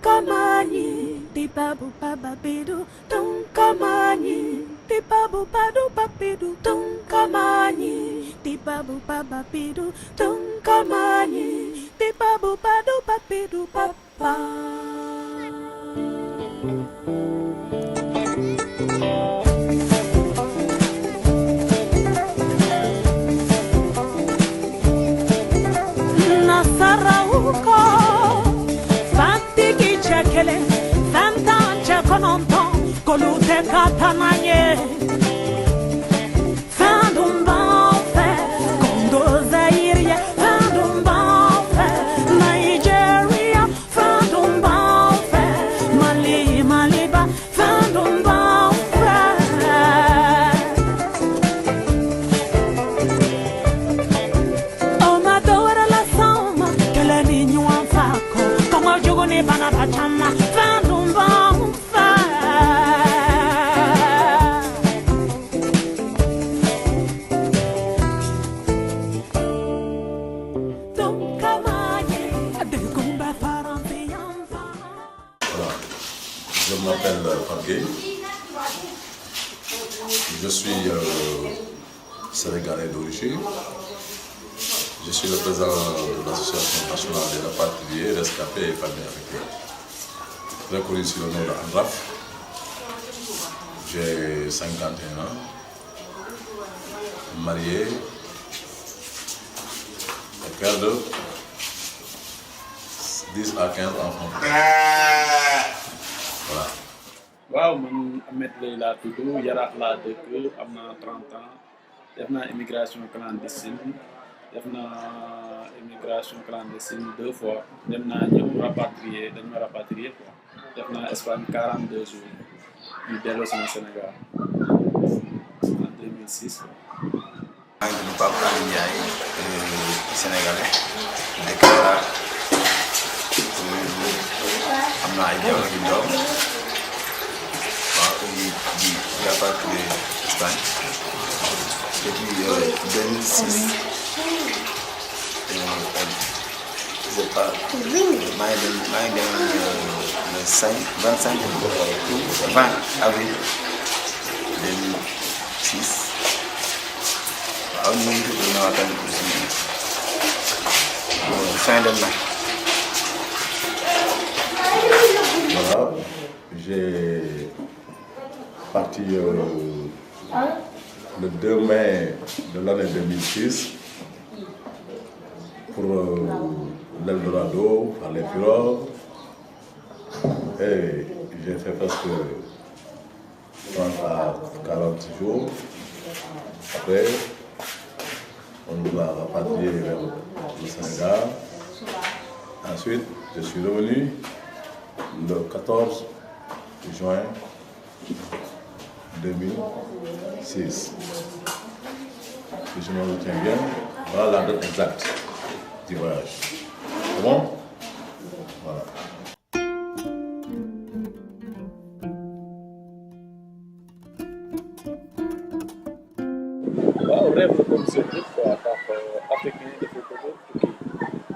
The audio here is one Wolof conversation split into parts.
kamani, di babu bababidu, tum kamani, di babu badu babidu, tum kamani, di babu bababidu, tum kamani, di babu badu babidu papa. Nasarauko, fantiki chekele, fantan chekononton, kolute katananye. Fandumba fe, Congo Zaire, fandumba fe, Nigeria, fandumba fe, Maliba, fandumba fe. Omadora la soma, que le niño anfaco, como el yugo ni banabachama, fandumba fe. Je m'appelle Fabien. Je suis sénégalais d'origine. Je suis le président de l'association nationale des rapatriés, rescapés et familles africaines. Très connu sous le nom de Andraf. J'ai 51 ans. Marié. Et père de 10 à 15 enfants. Voilà. waaw man Ahmed Lay laa tudd Yaraax laa dëkk am naa 30 ans def naa immigration clandestine deux fois dem naa ñëw rapatrié dañ ma rapatrié quoi def naa Espagne 42 jours ñu delloo sama Sénégal en 2006. maa ngi tudd Pape Aliou Ndiaye sénégalais dëkk Yaraax am naa ay jabar yu ndaw waaw di rapatrié Espagne depuis 2006 je pars maa ngi dem le 20 avril 2006 waaw ñu ngi tudd Nawatan aussi fin de mai. Voilà, j'ai parti le 2 mai de l'année 2006 pour l'Eldorado, à l'Épirore. Et j'ai fait presque 30 à 40 jours. Après, on nous a rapatriés vers le Sénégal. Ensuite, je suis revenu le 14 juin 2006. Si je me retiens bien, voilà la date exacte du voyage. C'est bon? Voilà. waaw rêve la comme seen nit quoi ndax africain dafa bëgg tukki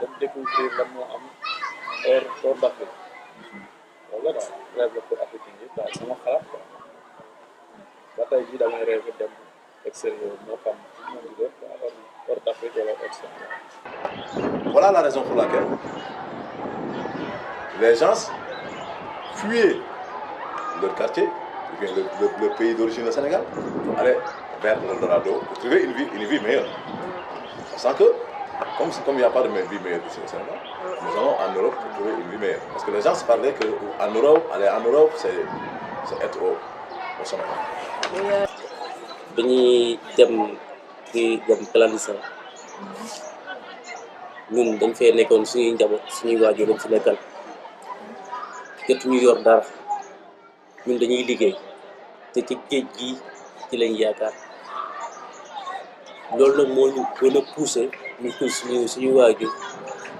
dem découvrir lan moo am hors d'Afrique loolu la daal rêve la pour africain yi daal sama xalaat quoi ba tey jii damay rêve dem extérieur moo xam moo di def hors d'Afrique wala hors Sénégal. Voilà la raison pour laquelle les gens fuyaient leur quartier, le pays d'origine, le Sénégal, pour aller vers l'Eldorado pour trouver une vie meilleure. Sans que, comme il n'y a pas de vie meilleure ici au Sénégal, nous allons en Europe pour trouver une vie meilleure. Parce que les gens se parlaient qu'en Europe, aller en Europe, c'est être au sommet. dañuy dem clandestin ñun dañ fee nekkoon suñuy njaboot suñuy waajur lañ fi nekkal jotuñu yor dara ñun dañuy liggéey te ci géej gi ci lañ yaakaar loolu nag moo ñu gën a poussé ñu suñu waajur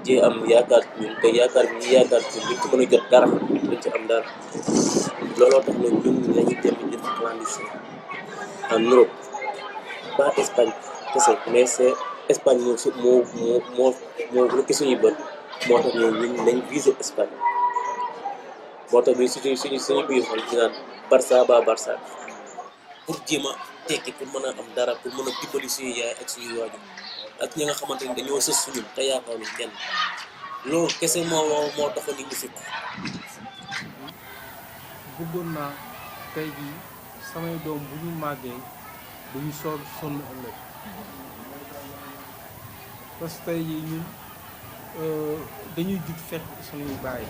ji am yaakaar ñun te yaakaar bi ñu yaakaar ci buñ ci mën a jot dara duñ ci am dara looloo tax nag ñun lañuy dem def clandestin en Europe pas Espagne kese mais c'est Espagne moo rëkk suñuy bët moo tax ñun nañ visé Espagne moo tax bi suñu biir xol di naan Barça ba Barça pour jéem a tekki pour mën a am dara pour mën a dimbali suñu yaay ak suñu waajur ak ñi nga xamante ni dañoo sës suñu te yaakaar ni kenn loolu kese moo taxoon ñu fi bëggoon naa tey jii samay doom bu ñu màggee bu ñu sonn ëllëg parce que tey jii ñun dañuy jug fekk suñuy bàyyi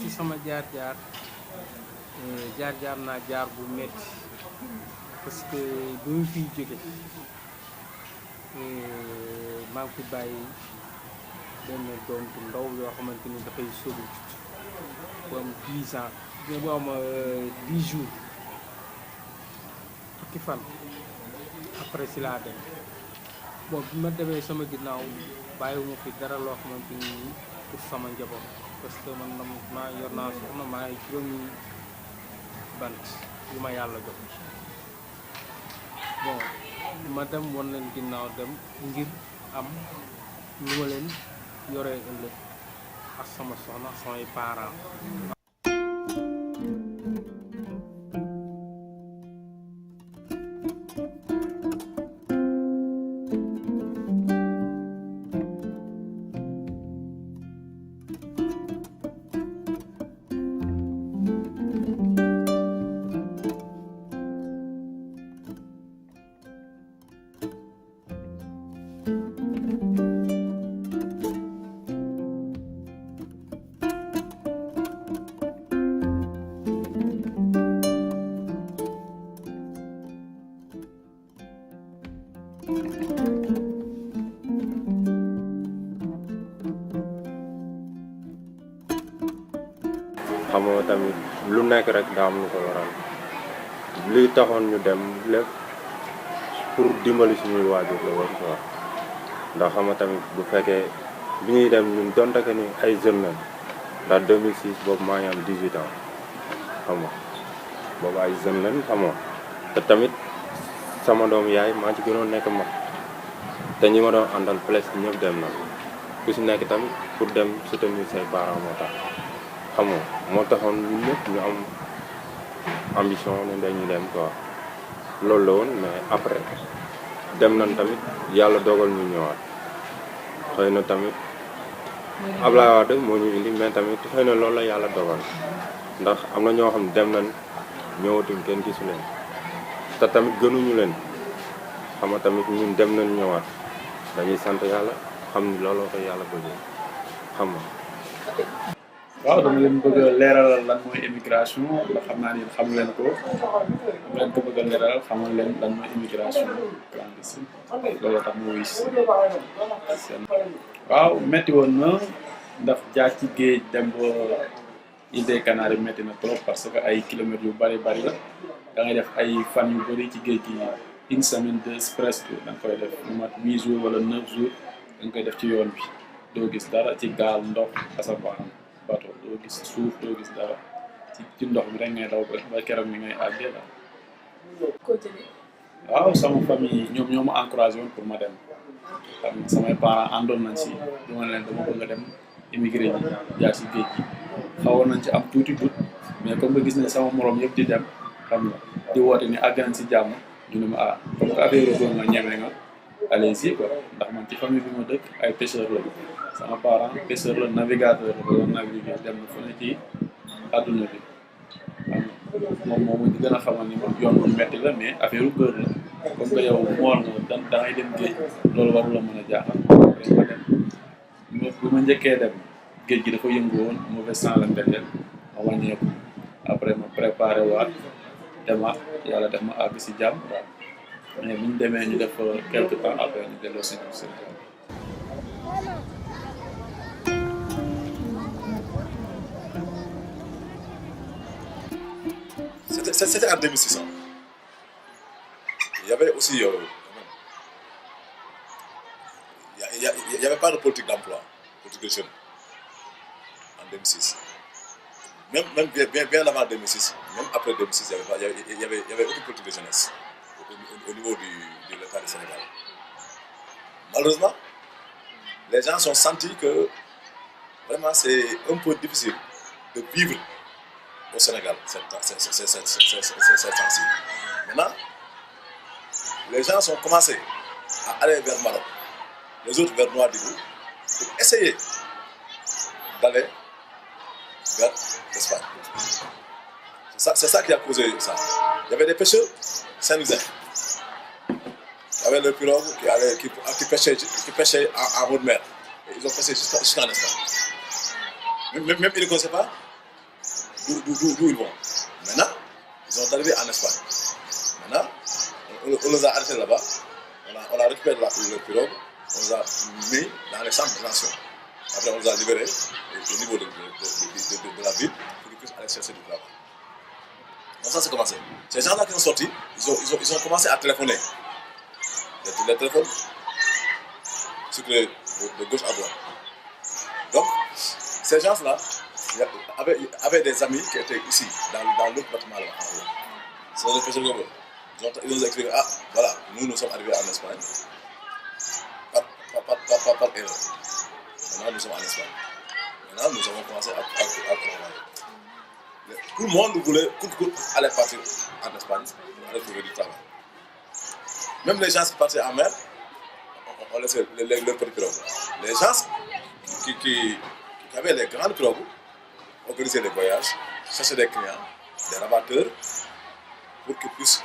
ci sama jaar-jaar naa jaar bu metti parce que bi mu fiy jóge maa ngi fi bàyyi benn doom bu ndaw yoo xamante ni dafay sóobu bu am 10 ans bu am 10 jours fukki fan après si laa dem bon bi ma demee sama ginnaaw bàyyiwuma fi dara loo xamante ni pour sama njaboot parce que man maa yor naa soxna maa ngi juróomi bant yu ma yàlla jox bon ma dem won leen ginnaaw dem ngir am lu ma leen yoree ëllëg ak sama soxna samay parents xam nga tamit lu nekk rek daa am lu ko waral li taxoon ñu dem lépp pour dimbali suñuy waajur la woon quoi ndax xam nga tamit bu fekkee bi ñuy dem ñun donte que ni ay jeunes lañ ndax 2006 boobu maa ngi am 18 ans xam nga boobu ay jeunes lañ xam nga te tamit sama doom yaay maa ci gënoon nekk mag te ñi ma doon àndal presque ñëpp dem na ku si nekk tamit pour dem soutenir say parents moo tax xam nga moo taxoon ñun ñëpp ñu am ambition ne dañuy dem quoi loolu la woon mais après dem nañ tamit yàlla dogal ñu ñëwaat xëy na tamit Ablaye Wade moo ñu indi mais tamit xëy na loolu la yàlla dogal ndax am na ñoo xam ne dem nañ ñëwatuñ kenn gisu leen te tamit gënuñu leen xam nga tamit ñun dem nañ ñëwaat dañuy sant yàlla xam ni looloo ko yàlla bëggee xam nga. waaw dama leen bëgg a leeralal lan mooy immigration ndax xam naa ni xamu leen ko dama leen ko bëgg a leeralal xamal leen lan mooy immigration clandestine loolu tax mu wis seen waaw métti woon na ndax jaar ci géej dem ba Îles des Canaries métti na trop parce que ay kilomètres yu bari la da ngay def ay fan yu bari ci géej gi une semaine presque da nga koy def lu mat 8 jours wala 9 jours da nga koy def ci yoon bi doo gis dara ci gaal ndox asamaan bato doo gis suuf doo gis dara ci ndox mi rek ngay daw ba keroog mi ngay àggee la waaw sama famille ñoom ñoo ma encouragé woon pour ma dem xam nga samay parents àndoon nañ si dama leen dama bëgg a dem immigré ji jaar si géej gi xawoon nañ ci am tuuti doute mais comme nga gis ne sama morom yëpp di dem xam nga di woote ni àgg nañ si jàmm ñu ne ma ah comme que affaire yi nga ñeme nga allez-y quoi ndax man ci famille bi ma dëkk ay pêcheurs la sama parent pêcheur la navigateur la doon naviguer dem na fu ne ci àdduna bi moom moomu di gën a xamal ni moom yoon bu metti la mais affaire kër la comme que yow mool nga da ngay dem géej loolu waru la mën a jaaxal ma dem bu ma njëkkee dem géej gi dafa yëngu woon mauvais sang la mbeteel ma wàññeeku après ma préparé waat demaat yàlla def ma àgg si jàmm mais bi ñu demee ñu def quelque temps après ñu delloo si Sénégal. C'était en 2006. Il y avait aussi... il n'y avait pas de politique d'emploi, politique de jeunes, en 2006. Même bien avant 2006, même après 2006, il n'y avait aucune politique de jeunesse au niveau de l'État du Sénégal. Malheureusement, les gens sont sentis que vraiment c'est un peu difficile de vivre au Sénégal cette temps-ci. Maintenant, les gens ont commencé à aller vers Maroc, les autres vers Nouadhibou, pour essayer d'aller vers l'Espagne. C'est ça qui a causé ça. Il y avait des pêcheurs saint-louisiens. Il y avait le pirogue qui pêchait en haute mer. Et ils ont pêché jusqu'en Espagne. Même ils ne connaissaient pas d'où ils vont. Maintenant, ils sont arrivés en Espagne. Maintenant, on les a arrêtés là-bas. On a récupéré le pirogue. On les a mis dans les centres de détention. Après, on les a libérés au niveau de la ville pour qu'ils puissent aller chercher du travail. Donc ça, c'est commencé. Ces gens-là qui sont sortis, ils ont commencé à téléphoner. Les téléphones circulaient de gauche à droite. Donc, ces gens-là avaient des amis qui étaient ici, dans l'autre bâtiment là, en haut. C'est des pêcheurs comme eux. Ils nous ont expliqué, ah, voilà, nous sommes arrivés en Espagne par erreur. Maintenant, nous sommes en Espagne. Maintenant, nous avons commencé à travailler. Tout le monde voulait aller partir en Espagne pour aller trouver du travail. Même les gens qui partaient en mer, on laissait leur petit pirogue. Les gens qui avaient les grandes pirogues organisaient des voyages, cherchaient des clients, des rabatteurs, pour qu'ils puissent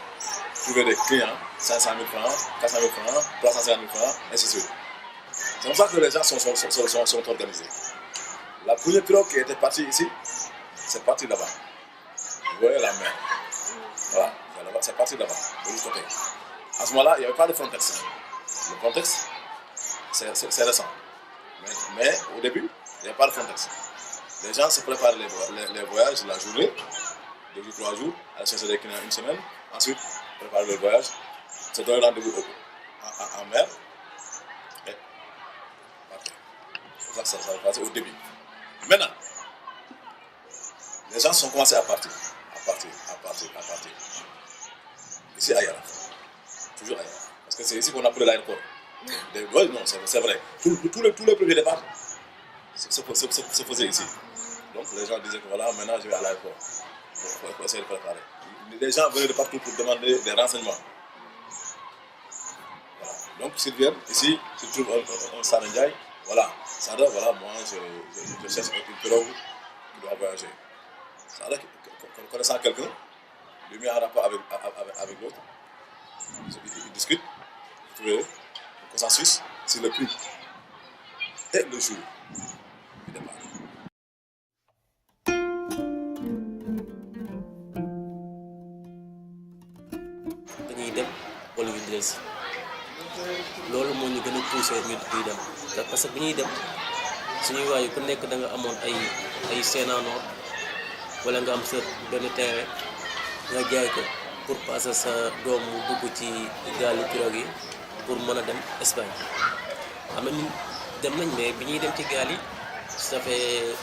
trouver des clients, 500 000 francs, 400 000 francs, 350 000 francs, ainsi de suite. C'est comme ça que les gens sont organisés. La première pirogue qui était partie ici, c'est parti là-bas. Vous voyez la mer. Voilà, c'est parti là-bas, de l'autre côté. À ce moment-là, il n'y avait pas de Frontex. Le Frontex, c'est récent. Mais au début, il n'y avait pas de Frontex. Les gens se préparent les voyages la journée, 2 jours, 3 jours, aller chercher des clients une semaine. Ensuite, préparer le voyage, se donner rendez-vous en mer. Et partir. C'est ça va passer au début. Maintenant, les gens sont commencés à partir. Ici à Yara. Toujours à Yara. Parce que c'est ici qu'on a pris l'aéroport. Oui, non, c'est vrai. Tous les premiers départs se faisaient ici. Donc les gens disaient que voilà, maintenant je vais à l'aéroport. Pour essayer de préparer. Les gens venaient de partout pour demander des renseignements. Voilà. Donc s'ils viennent ici, s'ils trouvent un Sarandjaï, voilà. Sada, voilà, moi je cherche une pirogue qui doit voyager. Sada, connaissant quelqu'un, lui met en rapport avec l'autre. Ils discutent, ils trouvent un consensus sur le prix et le jour du départ. dañuy dem wala ñu dellusi loolu moo ñu gën a poussé ñu di dem parce que bi ñuy dem suñuy waayu ku nekk da nga amoon ay seenaanoor wala nga am sa benn terrain nga jaay ko pour passer sa doom mu dugg ci gaali pirogue yi pour mën a dem Espagne am na ñun dem nañ mais bi ñuy dem ci gaal yi ça fait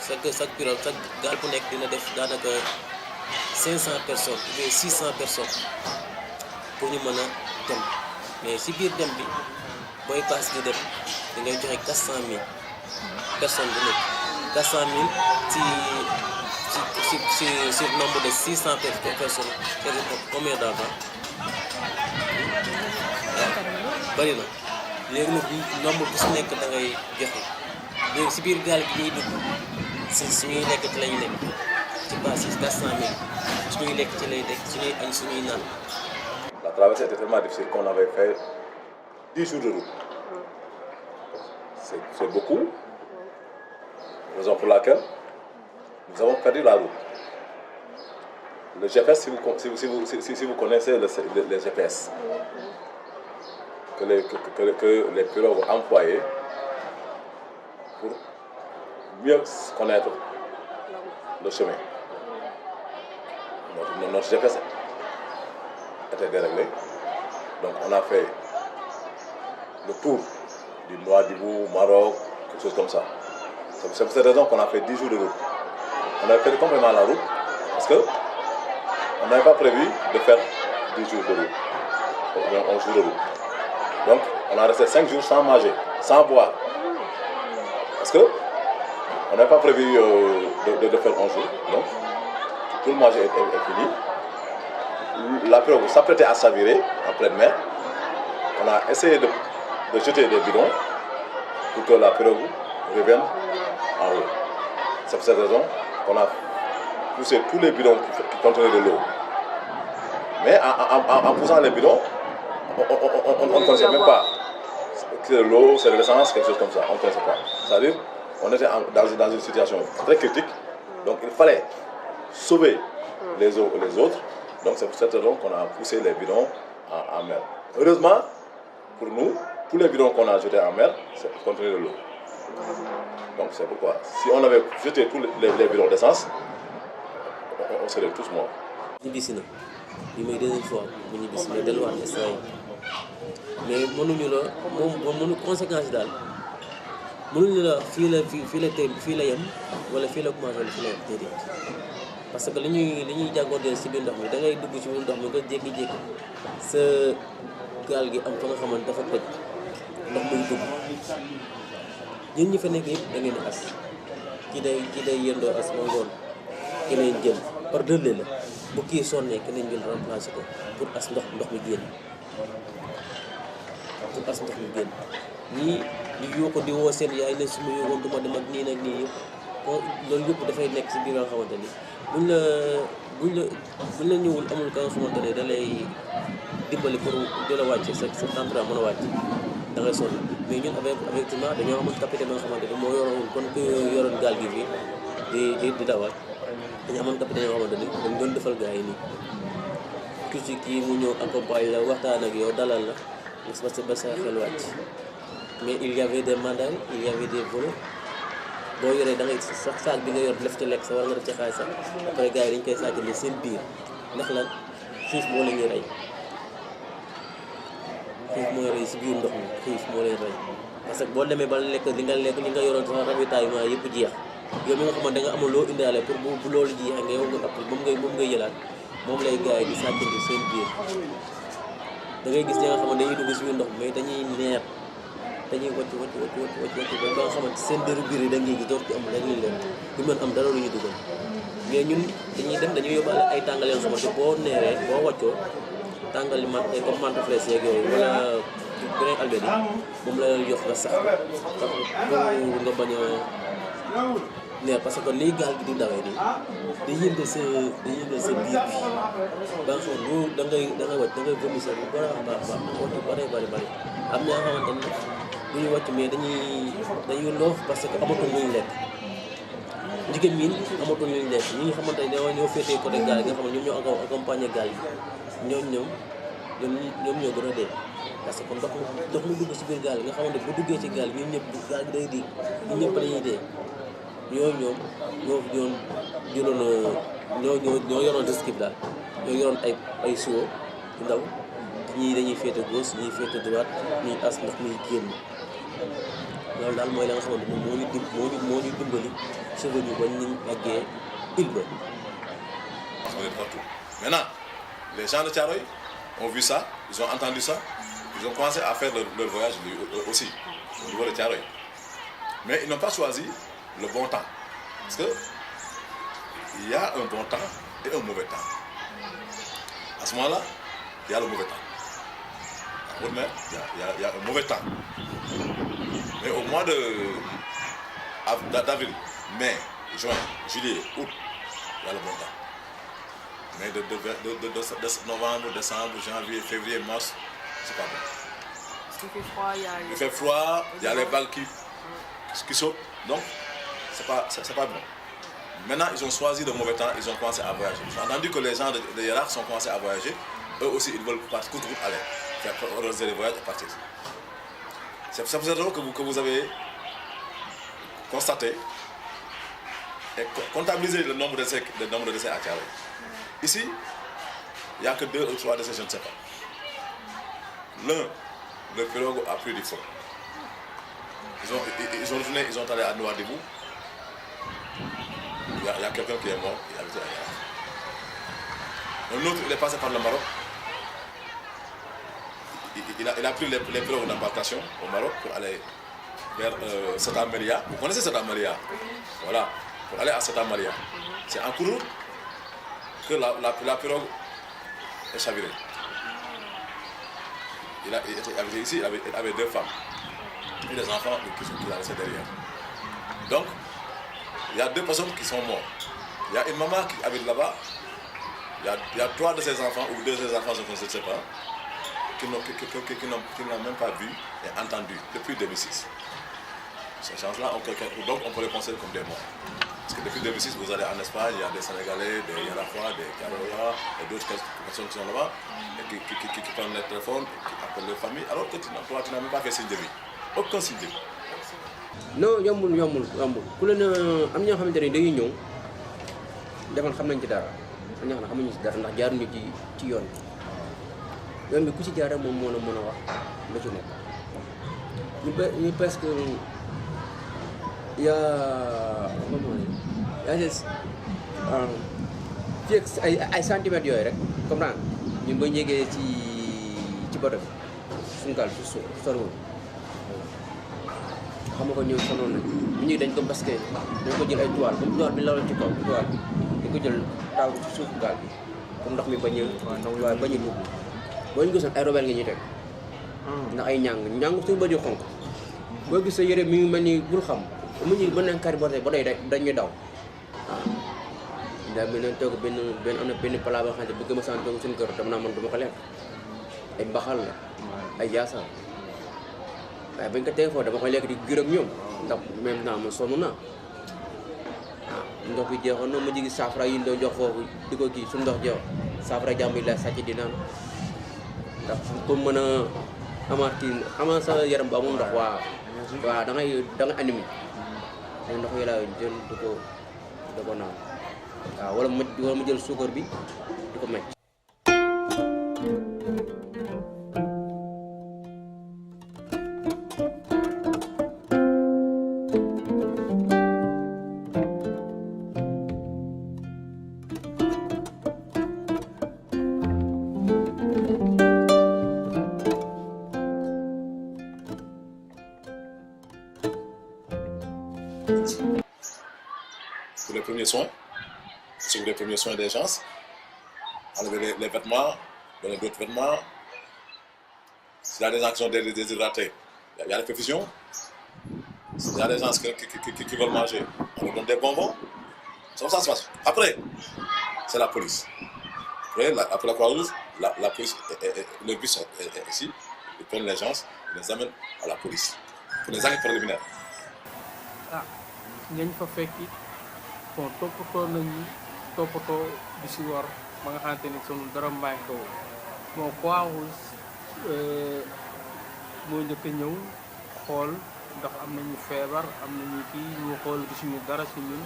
chaque pirogue chaque gaal bu nekk dina def daanaka 500 personnes ou bien 600 personnes pour ñu mën a dem mais si biir dem bi booy paas di dem da ngay joxe 400 000 personnes bu nekk 400 000 sur nombre de 600 personnes c'est combien d'argent bari na léegi nag nombre bu si nekk da ngay joxe léegi si biir gaal gi ñuy dugg si suñuy lekk ci lañuy nekk ci base yi 400 000 suñuy lekk ci lay nekk suñuy añ suñuy naan. La traversée était tellement difficile qu'on avait fait 10 jours de route. C'est beaucoup. Raison pour laquelle nous avons perdu la route. Le GPS, si vous connaissez les GPS, que les pilotes ont employés pour mieux connaître le chemin. Notre GPS était déréglé. Donc on a fait le tour du Nouadhibou, Maroc, quelque chose comme ça. C'est pour cette raison qu'on a fait 10 jours de route. On a fait complètement la route parce qu'on n'avait pas prévu de faire 10 jours de route. on joue le route. Donc, on a resté 5 jours sans manger, sans boire. Parce que on n'avait pas prévu de faire un jour. Donc, tout le manger est fini. La pirogue s'apprêtait à s'avirer en pleine mer. On a essayé de jeter des bidons pour que la pirogue revienne en haut. C'est pour cette raison qu'on a poussé tous les bidons qui contenaient de l'eau. Mais en poussant les bidons, on ne connaissait même pas que c'est de l'eau, c'est de l'essence, quelque chose comme ça. On ne connaissait pas. C'est-à-dire on était dans une situation très critique. Donc il fallait sauver les uns et les autres. Donc c'est pour cette raison qu'on a poussé les bidons en mer. Heureusement, pour nous, tous les bidons qu'on a jetés en mer contenaient de l'eau. Donc c'est pourquoi, si on avait jeté tous les bidons d'essence, on serait tous morts. ñibbisi na bi mooy deuxième fois mu ñibbisi mais delluwaat Israël mais mënuñu la moom mënu conséquence yi daal mënuñu la fii la yem wala fii la commencé wala fii la yem déedéet parce que li ñuy jàngoonteel si biir ndox mi da ngay dugg ci biir ndox mi nga jékki-jékki sa gaal gi am fa nga xamante dafa toj ndox muy dugg ñun ñi fa nekk yëpp da ngeen di as kii day yendoo as ba ngoon keneen jël par relais la bu kii sonnee keneen jël remplacé ko pour as ndox mi génn ñii ñu yoo ko di woo seen yaay ne su ma yóbboon du ma dem ak nii nag nii yëpp loolu yëpp dafay nekk si biir nga xamante ni buñ la ñëwul amul ka nga xamante ne da lay dimbali pour di la wàcce sa température mën a wàcc da ngay sonn mais ñun effectivement dañoo amoon capitaine ba nga xamante ni moo yoroon kon ku yoroon gaal gi fii di dawal dañu amoon capitaine yoo xamante ni dañ doon defal gars yi nii ku ci kii mu ñëw accompagne la waxtaan ak yow dalal la ba sa xel wàcc mais il y avait des mandats il y avait des volets boo yoree da ngay sax saak bi nga yor def ci lekk sa war nga def ci xaalis sax après gars yi dañ koy sàccali seen biir ndax lan xiif moo la ñuy rey xiif mooy rey si biir ndox mi xiif moo lay rey parce que boo demee ba lekk li nga yoroon sax ravitaillement yëpp jeex yow mi nga xamante da nga amul loo indaale pour bu loolu jeexee nga yow nga après moom ngay jëlaat moom lay gars yi di sàccali seen biir da ngay gis ñi nga xamante dañuy dugg si biir ndox mi mais dañuy neer dañuy wàcc ba nga xamante seen dëru biir yi da ngay gis door ci am dañuy leen du mën am dara lu ñu dugal mais ñun dañuy yóbbaale ay tàngal yoo xamante boo neeree boo wàccoo tàngal ay comme menthe fraîche yeeg yooyu wala beneen albert yi moom la yox nga sax pour nga bañ a neer parce que lii gaal gi di dawee nii day yëngal sa biir bi ba nga xam da ngay wàcc da ngay vomir sa bu baax wàcc bari am na nga xamante ne bu ñu wàcc mais dañuy loof parce que amatul lu ñu lekk jigéen ñi amatul lu ñu lekk ñi nga xamante ne ñoo féetee côté gaal yi nga xam ne ñoom ñoo accompagné gaal yi ñoom ñoo gën a dee parce que ndox mu dugg si biir gaal yi nga xamante bu duggee ci gaal yi ñun ñëpp gaal gi day di ñun ñëpp dañuy dee ñoo yoroon risque bi daal ñoo yoroon ay suwo yu ndaw ñii dañuy féete gauche ñii féete droite ñuy as ndox muy génn loolu daal mooy la nga xamante moom moo ñu dimbali cheveux ñu bañ ñu àggee île ba. Maintenant, les gens de Thiaroye ont vu ça, ils ont entendu ça, ils ont commencé à faire leur voyage aussi au niveau de Thiaroye. Mais ils n'ont pas choisi le bon temps. Parce que il y a un bon temps et un mauvais temps. À ce moment-là, il y a le mauvais temps. Il y a un mauvais temps. Mais au mois d'avril, mai, juin, juillet, août, il y a le bon temps. Mais de novembre, décembre, janvier, février, mars, c'est pas bon. Il fait froid, il fait froid, il y a les vagues qui sautent. Donc, c'est pas bon. Maintenant, ils ont choisi le mauvais temps, ils ont commencé à voyager. J'ai entendu que les gens de Yarax ont commencé à voyager. Eux aussi, ils veulent partir toute route aller. Faire organiser les voyages et partir. C'est pour cette raison que vous avez constaté et comptabilisé le nombre de décès à Thiaroye. Ici, il n'y a que 2 ou 3 décès, je ne sais pas. L'un, le pirogue a pris du feu. Ils ont retourné, ils ont allé à Nouadhibou. Il y a quelqu'un qui est mort, il habitait à Yarax. Un autre, il est passé par le Maroc. il a pris les pirogues d'embarcation au Maroc pour aller vers Sata Maria. Vous connaissez Sata Maria? Voilà, pour aller à Sata Maria. C'est en cours que la pirogue est chavirée. Il était ici, il avait 2 femmes et des enfants qui a laissé derrière. Donc, il y a 2 personnes qui sont mortes. Il y a une maman qui habite là-bas. Il y a 3 de ses enfants, ou 2 de ses enfants, je ne sais pas, qui n'ont même pas vu et entendu depuis 2006. Ces gens-là, donc on peut les considérer comme des morts. Parce que depuis 2006, vous allez en Espagne, il y a des Sénégalais, des Yarafois, des Carola, et d'autres personnes qui sont là-bas, et qui prennent les téléphones, qui appellent leur famille, alors que toi, tu n'as même pas fait signe de vie. Aucun signe de vie. Non, yombul. Ku leen am ñoo xamante ne dañuy ñëw defal xam nañ ci dara am ñoo xam ne xamuñu ci dara ndax jaaruñu ci yoon bi ku ci jaar moom moo la mën a wax lu ci nekk ñu parce que y a fii ak ay centimètres yooyu rek comprendre ñun ba njegee ci bato bi suñu gaal su soriwul xam nga ko ñëw sonoon nañ bu ñuy dañ ko basket dañ ko jël ay toile comme toile bi laloon ci kaw toile bi dañ ko jël taaw ci suuf gaal bi comme ndox mi bañ a dugg boo ñu gisoon ay robel nga ñuy teg ndax ay ñàng suñu bëri xonk boo gis sa yére mi ngi mel ni bul xam mu ñu mën nañ cariboté ba dañuy daw waaw ndax mi nañ toog am na benn plat boo xam ne bëgg ma sant toog suñu kër dama naa man du ma ko lekk ay mbaxal la ay yaasa waaye bañ ko teg foofu dama koy lekk di gërëm ñoom ndax même temps man sonn naa waaw ndox bi jeexoon na ma jigi saafara yi ñu doon jox foofu di ko kii suñu ndox jeex saafara jàmm yi la sàcc di naan ndax pour mën a amaat kii amaat sa yaram ba amul ndox waaw da ngay animé te ndox yi laa jël di ko naan waaw wala ma jël suukar bi di ko mecc. Pour les premiers soins, sur les premiers soins des gens, enlever les vêtements, donner d'autres vêtements. S'il y a des gens qui sont déshydratés, il y a des perfusions. S'il y a des gens qui veulent manger, on leur donne des bonbons. C'est comme ça se passe. Après, c'est la police. Après, la Croix-Rouge, la police, le bus est ici. Ils prennent les gens, ils les amènent à la police. Pour les enquêtes préliminaires. Ah, ñañ fa fekki bon toppatoo nañu toppatoo bi si war ba nga xamante ni sunu dara manqué wu bon Croix-Rouge moo njëkk a ñëw xool ndax am nañu feebar am nañu kii ñu xool gisuñu dara si ñun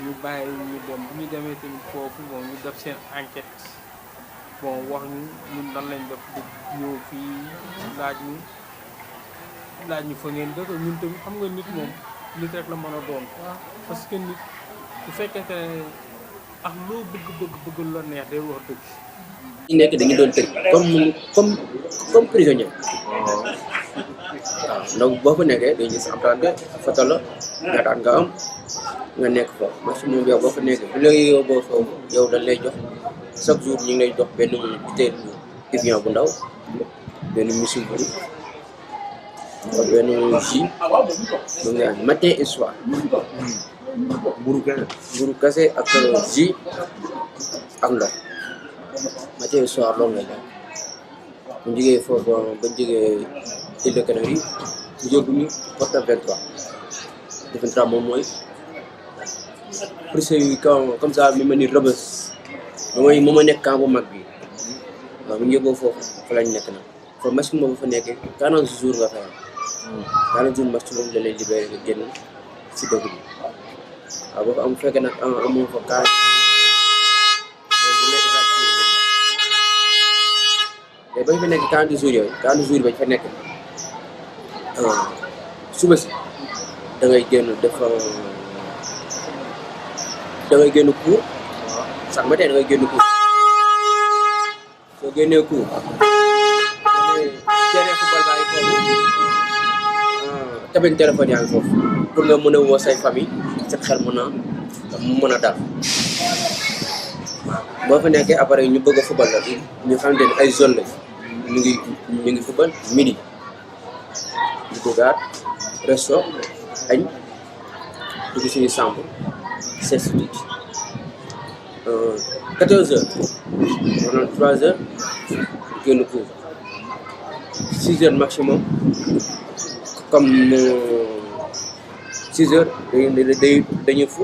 ñu bàyyi ñu dem bu ñu demee tamit foofu bon ñu def seen enquête bon wax ñu ñun nan lañ def di ñëw fii laaj ñu fa ngeen dëkk ñun tamit xam nga nit moom nit rek la mën a doon parce que nit bu fekkente ne ak loo bëgg la neex day wax dëgg. ñu nekk dañu doon tëj comme prisonnier waaw donc boo fa nekkee dañuy gis emprunté foto la ñaataat nga am nga nekk fa maximum yow boo fa nekkee bu lay yóbboo foofu yow dañ lay jox chaque jour ñu ngi lay jox benn butéel Evian bu ndaw benn misil bu benn jus donc matin et soir mburu kase ak jus ak ndox matin et soir loolu lay def bu ñu jógee foofu ba ñu jógee île de Canaries ñu yóbbu ñu Porte 23 23 moom mooy prison yi comme ça mi ma ni Rebeuss moom ma nekk camp bu mag bi waaw bu ñu yóbboo foofu fa lañ nekk nag foofu maximum bu fa nekkee 40 jours nga fay am 40 jours maximum da lay libéré nga génn si dëkk bi waaw boo ko am fekkee nag amoo fa 40 mais bañ fa nekk 40 jours yooyu 40 jours bañ fa nekk suba si da ngay génn def da ngay génn cours chaque matin da ngay génn cours soo génnee cours cabine téléphone yaa ngi foofu pour nga mën a woo say famille sa xel mën a dal boo fa nekkee après ñu bëgg a football la ñu xamante ne ay zone la ñu ngi football midi ñu duggaat resto añ dugg suñu chambre sieste tuuti 14 heures maanaam 3 heures génn cours 6 heures maximum comme 6 heures dañuy fu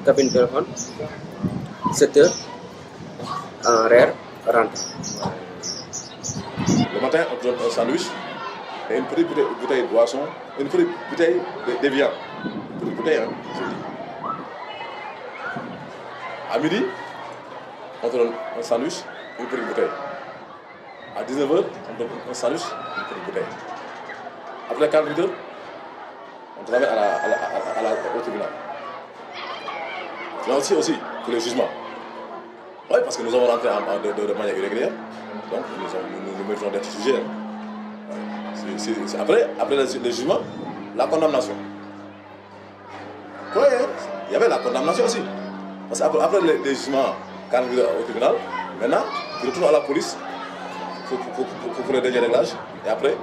cabine téléphone 7 heures en reer rentre. Le matin, on donne un sandwich et une petite bouteille de boisson, une petite bouteille de viande. Une petite bouteille, hein, je dis. À midi, on donne un sandwich, une petite bouteille. À 19h, on donne un sandwich, une petite bouteille. Après 48 heures, on travaille au tribunal. Là aussi, pour les jugements. Oui, parce que nous avons rentré de manière irrégulière, donc nous méritons d'être jugés. Après le jugement, la condamnation. Oui, il y avait la condamnation aussi. Parce qu'après les jugements, quand on est au tribunal, maintenant, tu retournes à la police pour le dernier réglage, et après,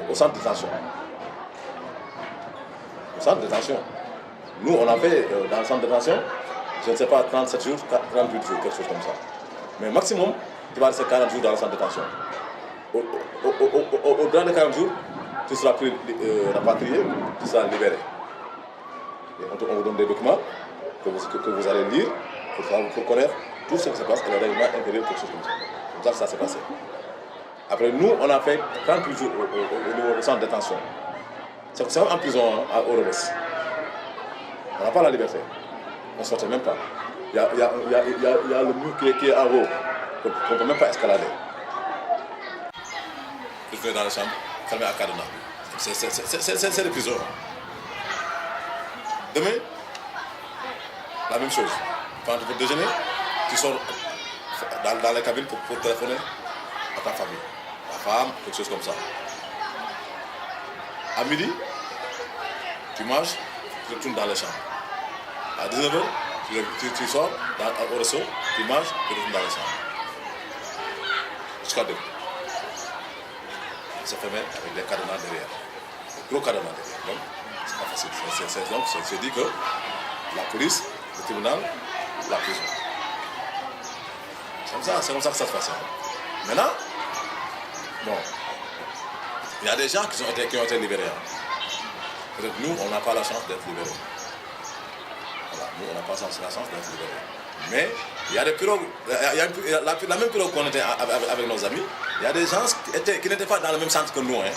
au centre de détention. Au centre de détention. Nous, on a fait dans le centre de détention, je ne sais pas, 37 jours, 38 jours, quelque chose comme ça. Mais maximum, tu vas rester 40 jours dans le centre de détention. Au-delà de 40 jours, tu seras pris, rapatrié, tu seras libéré. Et on vous donne des documents que vous allez lire pour connaître tout ce qui se passe et le règlement intérieur, quelque chose comme ça. Comme ça, ça s'est passé. Après, nous, on a fait 38 jours au niveau du centre de détention. C'est en prison au Rebeuss. On n'a pas la liberté. On ne sortait même pas. Il y a le mur qui est en haut, qu'on ne peut même pas escalader. Je vais dans la chambre, fermé à cadenas. C'est des prisons. Demain, la même chose. Quand tu veux déjeuner, tu sors dans les cabines pour téléphoner à ta famille, ta femme, quelque chose comme ça. À midi, tu manges, tu retournes dans les chambres. À 19h, tu sors au resto, tu manges, tu retournes dans les chambres. Jusqu'à 2. C'est fermé avec des cadenas derrière. Des gros cadenas derrière. Donc, c'est pas facile. Donc, c'est dit que la police, le tribunal, la prison. C'est comme ça que ça se passe. Maintenant, bon, il y a des gens qui ont été libérés. Peut-être nous, on n'a pas la chance d'être libérés. Voilà, nous, on n'a pas la chance d'être libérés. Mais il y a des pirogues, la même pirogue qu'on était avec nos amis, il y a des gens qui n'étaient pas dans le même centre que nous, hein,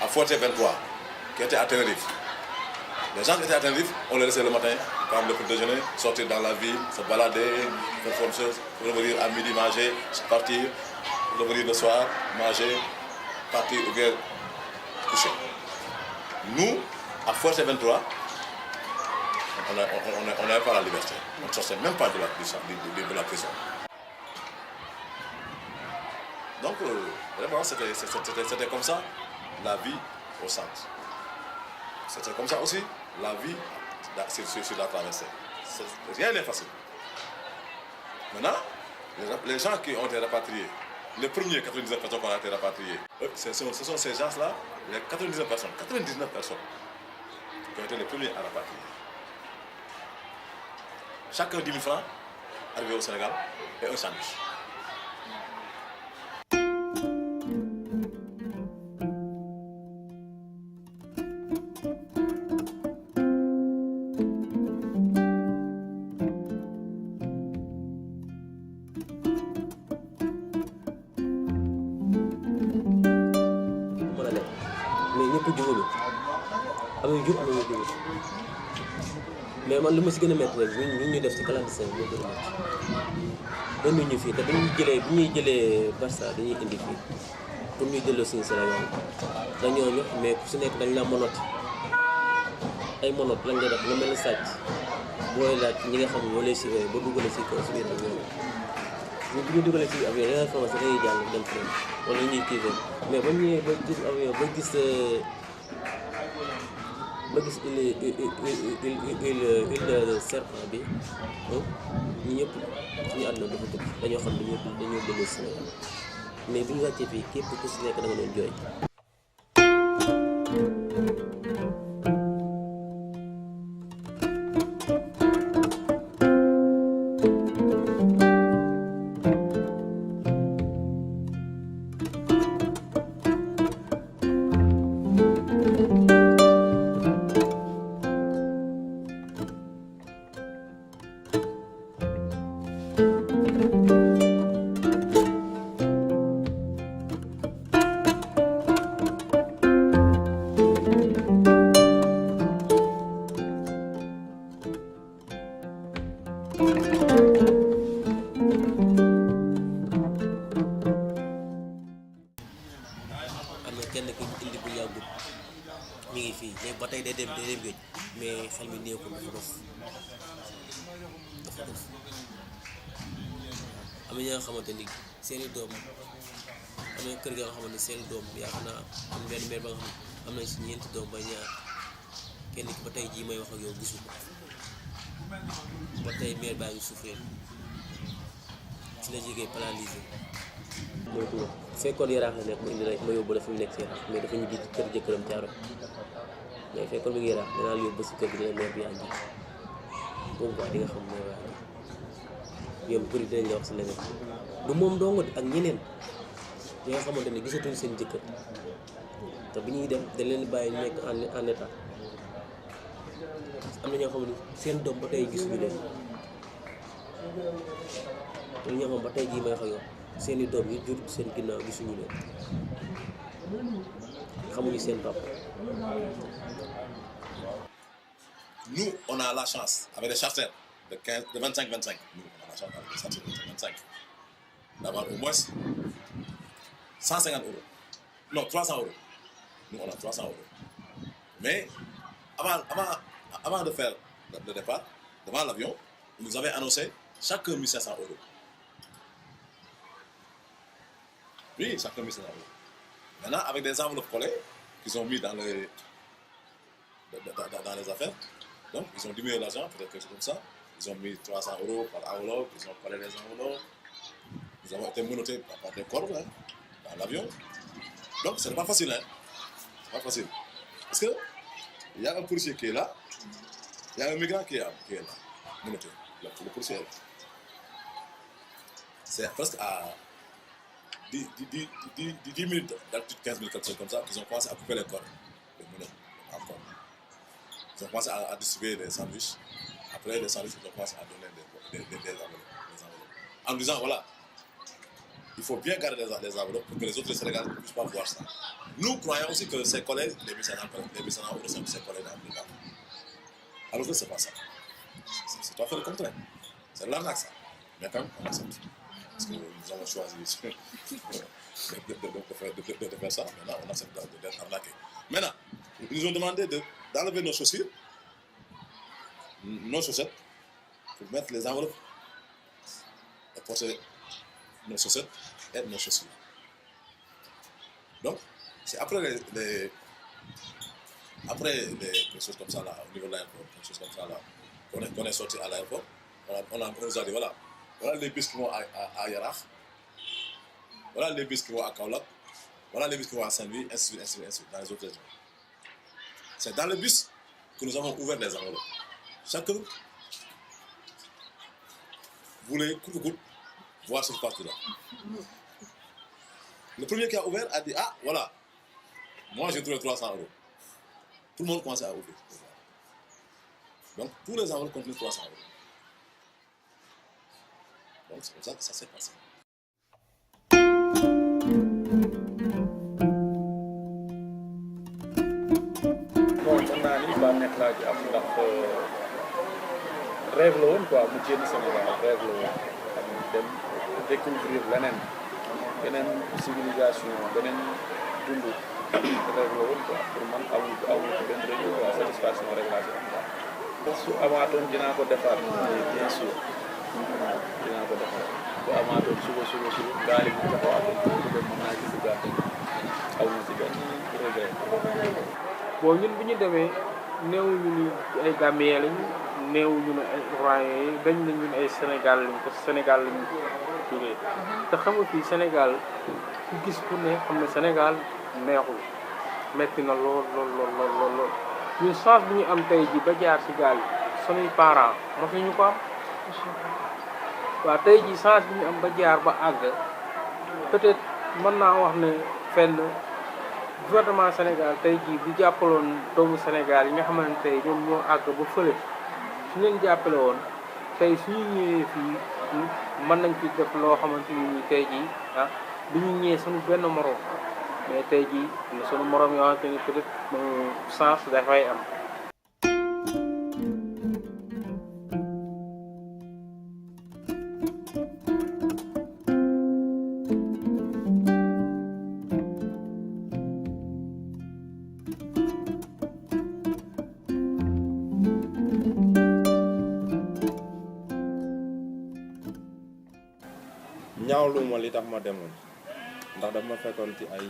à Fort-23, qui étaient à Tenerife. Les gens qui étaient à Tenerife, on les laissait le matin, prendre le petit déjeuner, sortir dans la ville, se balader, faire autre chose, revenir à midi manger, partir, revenir le soir, manger, partir ou bien coucher. Nous, à Fort-23, on n'avait pas la liberté. On ne sortait même pas de la prison. Donc, vraiment, c'était comme ça, la vie au centre. C'était comme ça aussi, la vie sur la traversée. Rien n'est facile. Maintenant, les gens qui ont été rapatriés, les premiers 99 personnes qui ont été rapatriées, ce sont ces gens-là, les 99 personnes qui ont été les premiers à rapatrier. Chacun 10 000 francs, arrivé au Sénégal, et un sandwich. mais man lu ma si gën a métti rek ñu def si clandestin moo gën a métti dañu ñu fii te bu ñuy jëlee Barça dañuy indi fii pour ñuy delloo suñu Sénégal dañoo ñëw mais ku si nekk dañ la monote ay monote lañ lay def nga mel ni sàcc booy laaj ñi nga xam ne ñoo lay suivre ba duggale si kaw si biir avion ñu bu ñu dugalee si avion da ngay commencé dañuy jàll dem feneen wala ñuy kii mais ba ñëwee ba gis avion ba gis ma gis île de serpent bi ñi ñëpp suñu àdduna dafa tukki dañoo xam dañoo dellu Sénégal mais bi ñu wàccee fii képp ku si nekk da nga doon jooy. am na kenn ku indi bu yàggul mi ngi fii mais ba tey day dem géej mais xel mi néew ko dafa dof am na ñi nga xamante ni seeni doom am na kër ga nga xamante ni seeni doom yaakaar naa am benn mère ba nga xam ne am nañ si ñeenti doom ba ñaar kenn ki ba tey jii may wax ak yow gisu ko ba tey mère baa ngi souffrir ci la jógee paralysé mooy tuur fekkoon yaraax la nekk mu indi rek ma yóbbu la fi mu nekk si yaraax mais dafa ñibbi kër jëkkëram caaro mais fekkoon mi ngi yaraax danaa la yóbbu si kër gi dina mère bi yaa ngi boobu quoi di nga xam mère baa ngi ñoom bëri dinañ la wax si leneen du moom dong ak ñeneen ñi nga xamante ne gisatuñ seen jëkkër te bu ñuy dem dañ leen bàyyi nekk en état am na ñoo xam ne seen doom ba tey gisuñu leen te ñoo xam ba tey jii may wax ak yow seeni doom yi jur seen ginnaaw gisuñu leen xamuñu seen papa. Nous, on a la chance, avec les charters de 25-25, nous, on a la chance avec les charters de 25, d'avoir au moins 150 euros. Non, 300 euros. Nous, on a 300 euros. Mais, avant de faire le départ, devant l'avion, ils nous avaient annoncé chacun 1500 euros. Oui, chacun 1500 euros. Maintenant, avec des enveloppes collées qu'ils ont mis dans les affaires, donc ils ont diminué l'argent, peut-être quelque chose comme ça. Ils ont mis 300 euros par enveloppe, ils ont collé les enveloppes. Nous avons été menottés par des cordes hein, dans l'avion. Donc, ce n'est pas facile. Hein. C'est pas facile. Parce que il y a un policier qui est là, il y a un migrant qui est là, menotté. Le policier est là. C'est presque à 10 minutes d'altitude, 15 minutes, quelque chose comme ça, qu'ils ont commencé à couper les cordes. Encore. Ils ont commencé à distribuer des sandwichs. Après les sandwichs, ils ont commencé à donner des enveloppes. En disant, voilà, il faut bien garder les enveloppes pour que les autres Sénégalais ne puissent pas voir ça. Nous croyons aussi que ces collègues, les missionnaires ou ces collègues africains. Alors que ce n'est pas ça. C'est tout à fait le contraire. C'est l'arnaque ça. Mais quand même, on accepte. Parce que nous avons choisi de faire ça. Maintenant, on accepte d'être arnaqué. Maintenant, ils nous ont demandé d'enlever nos chaussures, nos chaussettes, pour mettre les enveloppes et porter nos chaussettes et nos chaussures. Donc, c'est après les choses comme ça là, au niveau de l'aéroport, quelque chose comme ça là, qu'on est sorti à l'aéroport, on nous a dit voilà les bus qui vont à Yarach, voilà les bus qui vont à Kaolack, voilà les bus qui vont à Saint-Louis, ainsi de suite, dans les autres régions. C'est dans le bus que nous avons ouvert les enveloppes. Chacun voulait coûte que coûte voir ce qui passe dedans. Le premier qui a ouvert a dit ah voilà, moi j'ai trouvé 300 euros. Tout le monde commençait à ouvrir. Donc tous les enveloppes contenaient 300 euros. Donc c'est comme ça que ça s'est passé. bon mën naa ni ba nekk laa ci am ndax rêve la woon quoi mu génn Sénégal rêve la woon xam dem découvrir beneen civilisation beneen dund rêve la woon quoi pour man awul benn réew quoi satisfaction rek laa ci am quoi su amaatoon dinaa ko defaat bien sûr dinaa ko defaat bu amaatoon suba gaali bu taxawaatoon mën naa ci duggaat aw na ci benn regret bon ñun bi ñu demee néewuñu ni ay Gambien lañu néewuñu ne ay Ivoiriens yi dañ ne ñun ay Sénégal lañu parce que Sénégal lañu jógee te xam nga fii Sénégal ku gis ku ne xam ne Sénégal neexul metti na lool lool ñun chance bi ñu am tey ji ba jaar ci gaal yi sunuy parents mosuñu ko am waaw tey ji chance bi ñu am ba jaar ba àgg peut-être mën naa wax ne fenn gouvernement Sénégal tey jii bu jàppaloon doomu Sénégal yi nga xamante tey ñoom ñoo àgg ba fële su leen jàppale woon tey suñu ñëwee fii mën nañ fi def loo xamante ni tey jii du ñu ñëwee suñu benn morom mais tey jii suñu morom yoo xamante ni peut-être chance dafay am. ñaawlu ma li tax ma demoon ndax daf ma fekkoon ci ay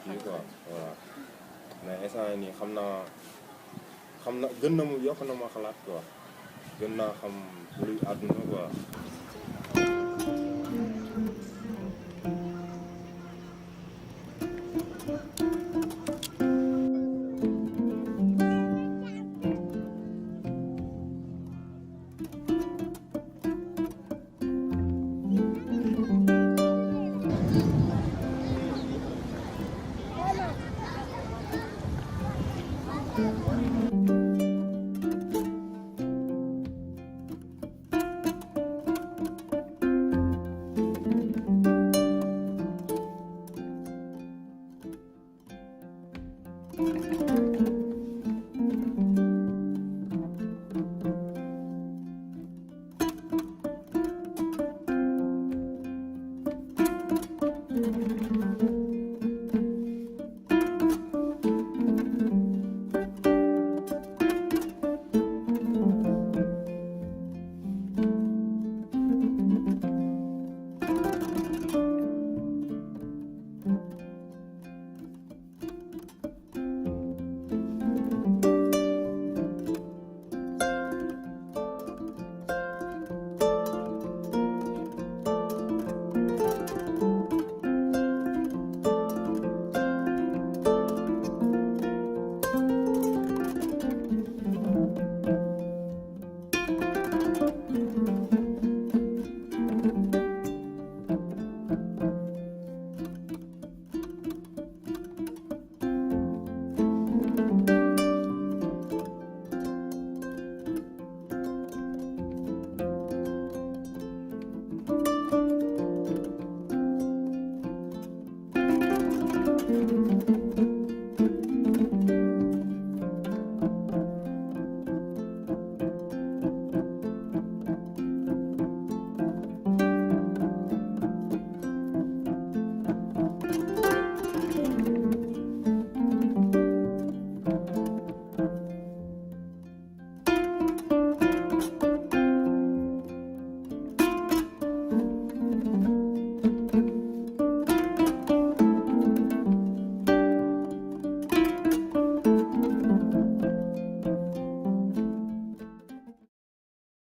kii quoi voilà mais instant nii xam na gën na mu yokk na ma xalaat quoi gën naa xam luy àdduna quoi